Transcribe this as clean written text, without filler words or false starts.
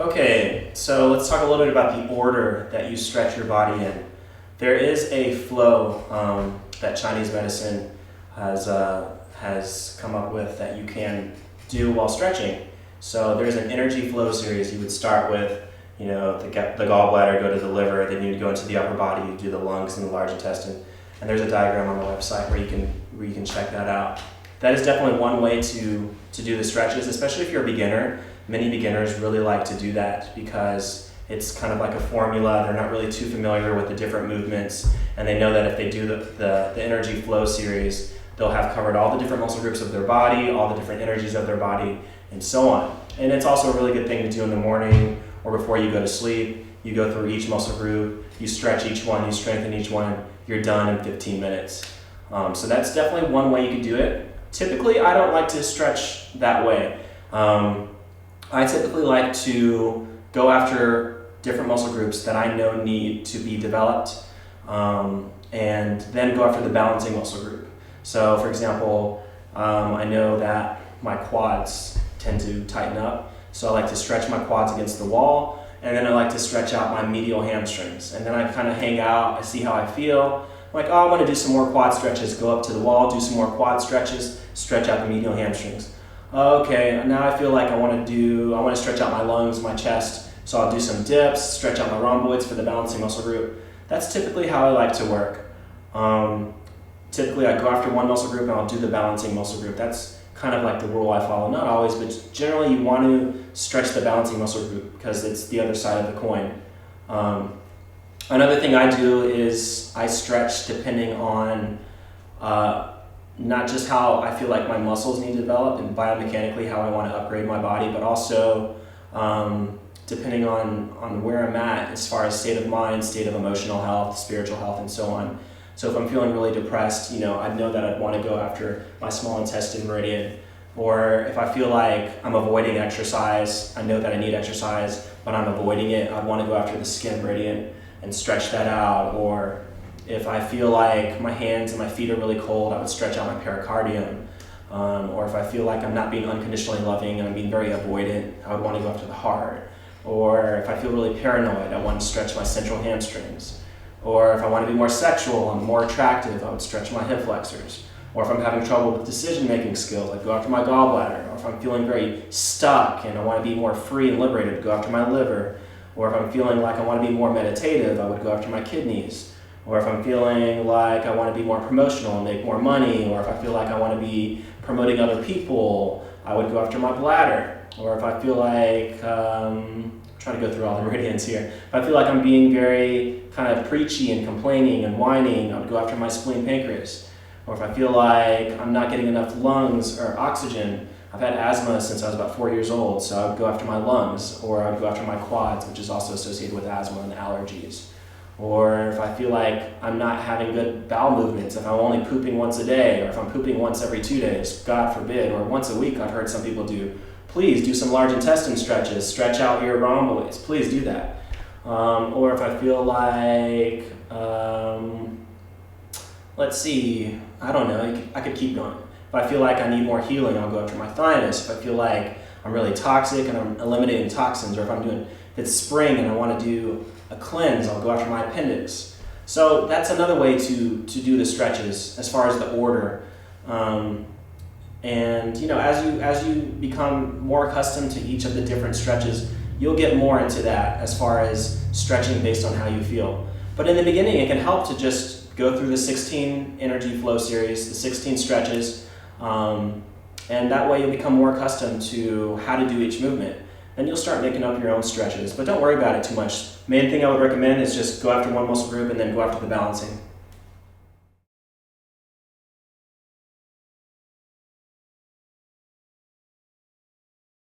Okay, so let's talk a little bit about the order that you stretch your body in. There is a flow that Chinese medicine has come up with that you can do while stretching. So there's an energy flow series. You would start with, the gallbladder, go to the liver, then you'd go into the upper body, you do the lungs and the large intestine. And there's a diagram on the website where you can check that out. That is definitely one way to do the stretches, especially if you're a beginner. Many beginners really like to do that because it's kind of like a formula. They're not really too familiar with the different movements, and they know that if they do the energy flow series, they'll have covered all the different muscle groups of their body, all the different energies of their body, and so on. And it's also a really good thing to do in the morning or before you go to sleep. You go through each muscle group, you stretch each one, you strengthen each one, you're done in 15 minutes. So that's definitely one way you can do it. Typically, I don't like to stretch that way. I typically like to go after different muscle groups that I know need to be developed, and then go after the balancing muscle group. So for example, I know that my quads tend to tighten up, so I like to stretch my quads against the wall, and then I like to stretch out my medial hamstrings. And then I kind of hang out, I see how I feel. I'm like, I want to do some more quad stretches, go up to the wall, do some more quad stretches, stretch out the medial hamstrings. Okay, now I feel like I want to stretch out my lungs, my chest, so I'll do some dips, stretch out my rhomboids for the balancing muscle group. That's typically how I like to work. Typically I go after one muscle group and I'll do the balancing muscle group. That's kind of like the rule I follow. Not always, but generally you want to stretch the balancing muscle group because it's the other side of the coin. Another thing I do is I stretch depending on not just how I feel like my muscles need to develop and biomechanically how I want to upgrade my body, but also depending on where I'm at as far as state of mind, state of emotional health, spiritual health, and so on. So if I'm feeling really depressed, I know that I'd want to go after my small intestine meridian. Or if I feel like I'm avoiding exercise, I know that I need exercise, but I'm avoiding it, I'd want to go after the skin meridian and stretch that out. Or if I feel like my hands and my feet are really cold, I would stretch out my pericardium. Or if I feel like I'm not being unconditionally loving and I'm being very avoidant, I would want to go after the heart. Or if I feel really paranoid, I want to stretch my central hamstrings. Or if I want to be more sexual and more attractive, I would stretch my hip flexors. Or if I'm having trouble with decision-making skills, I'd go after my gallbladder. Or if I'm feeling very stuck and I want to be more free and liberated, I'd go after my liver. Or if I'm feeling like I want to be more meditative, I would go after my kidneys. Or if I'm feeling like I want to be more promotional and make more money, or if I feel like I want to be promoting other people, I would go after my bladder. Or if I feel like, I'm trying to go through all the meridians here, if I feel like I'm being very kind of preachy and complaining and whining, I would go after my spleen pancreas. Or if I feel like I'm not getting enough lungs or oxygen, I've had asthma since I was about 4 years old, so I would go after my lungs, or I would go after my quads, which is also associated with asthma and allergies. Or if I feel like I'm not having good bowel movements, if I'm only pooping once a day, or if I'm pooping once every 2 days, God forbid, or once a week, I've heard some people do, please do some large intestine stretches, stretch out your rhomboids, please do that. Or if I feel like, let's see, I don't know, I could keep going. If I feel like I need more healing, I'll go after my thymus. If I feel like I'm really toxic and I'm eliminating toxins, or if it's spring and I want to do a cleanse, I'll go after my appendix. So that's another way to do the stretches as far as the order. And as you become more accustomed to each of the different stretches, you'll get more into that as far as stretching based on how you feel. But in the beginning, it can help to just go through the 16 energy flow series, the 16 stretches, and that way you'll become more accustomed to how to do each movement. Then you'll start making up your own stretches, but don't worry about it too much. Main thing I would recommend is just go after one muscle group and then go after the balancing.